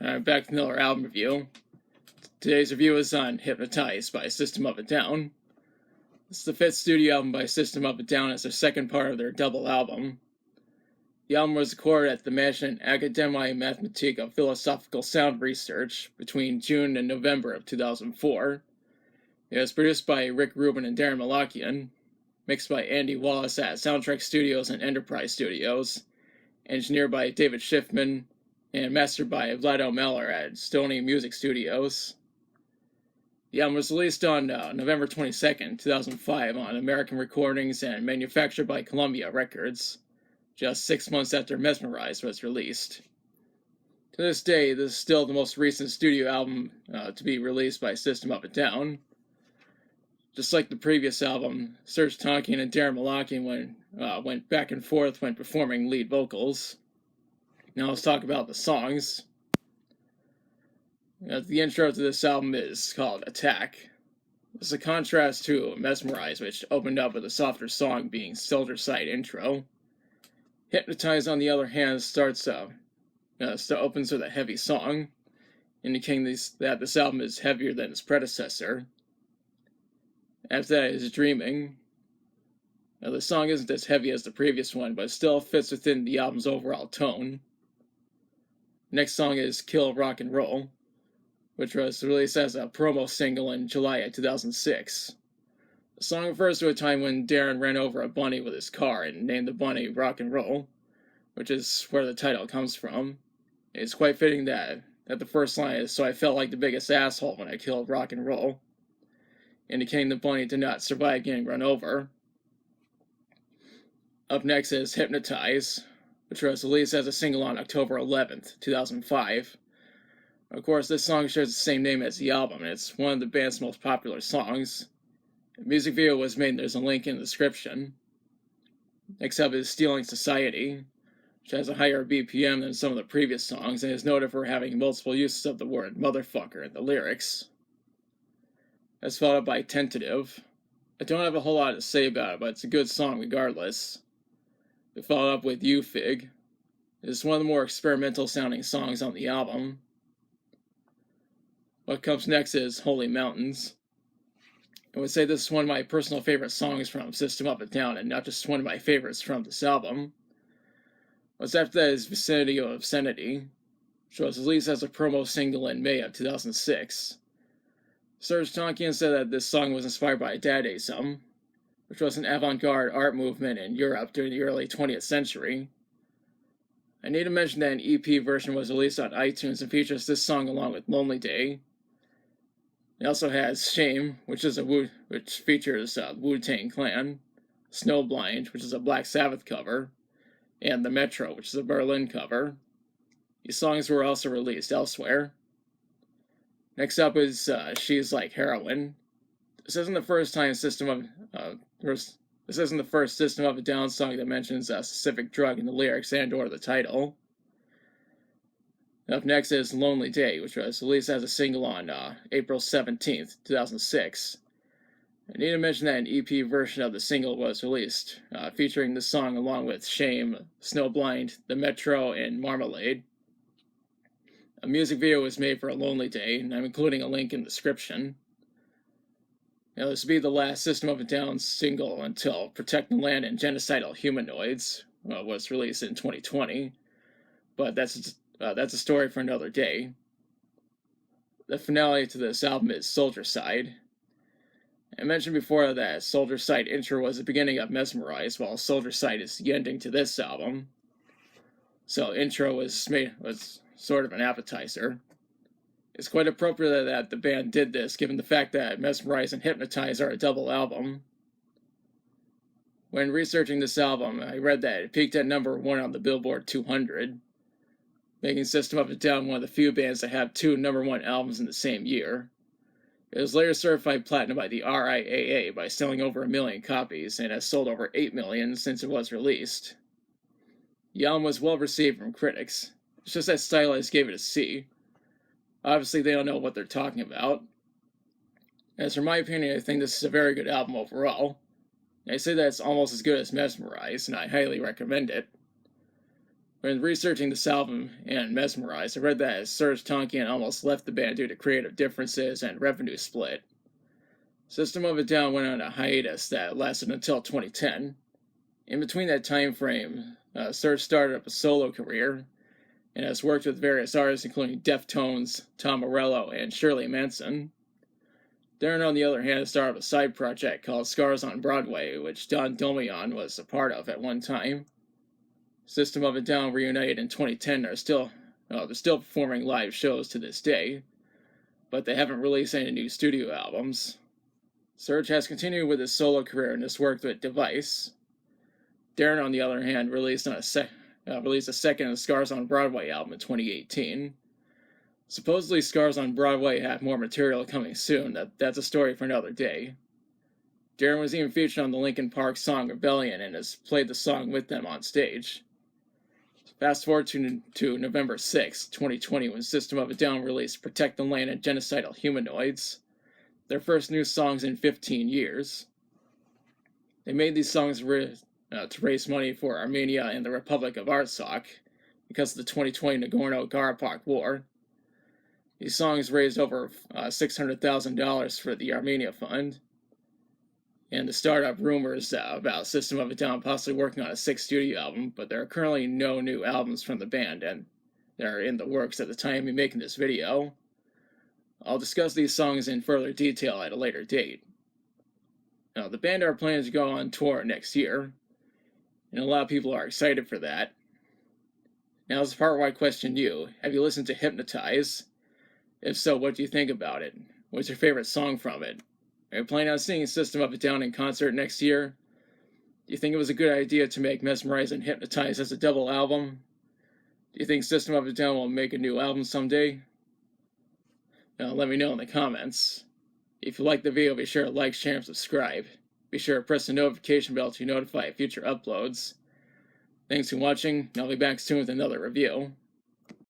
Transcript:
Back to another album review. Today's review is on Hypnotize by System of a Down. This is the fifth studio album by System of a Down as their second part of their double album. The album was recorded at the Mansion Académie Mathematique of Philosophical Sound Research between June and November of 2004. It was produced by Rick Rubin and Darren Malakian, mixed by Andy Wallace at Soundtrack Studios and Enterprise Studios, engineered by David Schiffman, and mastered by Vlado Meller at Stony Music Studios. The album was released on November 22nd, 2005 on American Recordings and manufactured by Columbia Records, just 6 months after Mesmerize was released. To this day, this is still the most recent studio album to be released by System of a Down. Just like the previous album, Serge Tankian and Darren Malakian went back and forth when performing lead vocals. Now let's talk about the songs. The intro to this album is called Attack. This is a contrast to Mesmerize, which opened up with a softer song being Soldier Side intro. Hypnotize, on the other hand, opens with a heavy song, indicating that this album is heavier than its predecessor. After that is Dreaming. Now, the song isn't as heavy as the previous one, but still fits within the album's overall tone. Next song is Kill Rock and Roll, which was released as a promo single in July of 2006. The song refers to a time when Darren ran over a bunny with his car and named the bunny Rock and Roll, which is where the title comes from. It's quite fitting that the first line is, "So I felt like the biggest asshole when I killed Rock and Roll," indicating the bunny did not survive getting run over. Up next is Hypnotize, which was released as a single on October 11th, 2005. Of course, this song shares the same name as the album, and it's one of the band's most popular songs. The music video was made, and there's a link in the description. Next up is Stealing Society, which has a higher BPM than some of the previous songs, and is noted for having multiple uses of the word motherfucker in the lyrics. That's followed up by Tentative. I don't have a whole lot to say about it, but it's a good song regardless. We followed up with You Fig. It's one of the more experimental sounding songs on the album. What comes next is Holy Mountains. I would say this is one of my personal favorite songs from System of a Down, and not just one of my favorites from this album. What's after that is Vicinity of Obscenity, which was released as a promo single in May of 2006. Serge Tankian said that this song was inspired by Dadaism, which was an avant-garde art movement in Europe during the early 20th century. I need to mention that an EP version was released on iTunes and features this song along with Lonely Day. It also has Shame, which features Wu-Tang Clan, Snowblind, which is a Black Sabbath cover, and The Metro, which is a Berlin cover. These songs were also released elsewhere. Next up is She's Like Heroin. This isn't the first System of a Down song that mentions a specific drug in the lyrics and/or the title. Up next is Lonely Day, which was released as a single on April 17th, 2006. I need to mention that an EP version of the single was released, featuring this song along with Shame, Snowblind, The Metro, and Marmalade. A music video was made for Lonely Day, and I'm including a link in the description. Now, this will be the last System of a Down single until Protect the Land and Genocidal Humanoids was released in 2020, but that's a story for another day. The finale to this album is Soldier Side. I mentioned before that Soldier Side intro was the beginning of Mesmerize, while Soldier Side is the ending to this album. So intro was sort of an appetizer. It's quite appropriate that the band did this, given the fact that Mesmerize and Hypnotize are a double album. When researching this album, I read that it peaked at number 1 on the Billboard 200, making System of a Down one of the few bands that have 2 number 1 albums in the same year. It was later certified platinum by the RIAA by selling over 1 million copies, and has sold over 8 million since it was released. The album was well received from critics. It's just that Stylized gave it a C. Obviously, they don't know what they're talking about. As for my opinion, I think this is a very good album overall. I say that it's almost as good as Mesmerize, and I highly recommend it. When researching this album and Mesmerize, I read that Serj Tankian almost left the band due to creative differences and revenue split. System of a Down went on a hiatus that lasted until 2010. In between that time frame, Serj started up a solo career and has worked with various artists including Deftones, Tom Morello, and Shirley Manson. Darren, on the other hand, started a side project called Scars on Broadway, which Don Domian was a part of at one time. System of a Down reunited in 2010 they're still performing live shows to this day, but they haven't released any new studio albums. Serj has continued with his solo career and has worked with Device. Darren, on the other hand, released a second Scars on Broadway album in 2018. Supposedly, Scars on Broadway have more material coming soon. That's a story for another day. Darren was even featured on the Linkin Park song Rebellion and has played the song with them on stage. Fast forward to November 6, 2020, when System of a Down released Protect the Land and Genocidal Humanoids, their first new songs in 15 years. They made these songs to raise money for Armenia and the Republic of Artsakh because of the 2020 Nagorno-Karabakh War. These songs raised over $600,000 for the Armenia Fund. And the startup rumors about System of a Down possibly working on a 6th studio album, but there are currently no new albums from the band, and they're in the works at the time of making this video. I'll discuss these songs in further detail at a later date. Now, the band are planning to go on tour next year, and a lot of people are excited for that. Now, this is the part where I question you. Have you listened to Hypnotize? If so, what do you think about it? What's your favorite song from it? Are you planning on seeing System of a Down in concert next year? Do you think it was a good idea to make Mesmerize and Hypnotize as a double album? Do you think System of a Down will make a new album someday? Now, let me know in the comments. If you like the video, be sure to like, share, and subscribe. Be sure to press the notification bell to be notified of future uploads. Thanks for watching, and I'll be back soon with another review.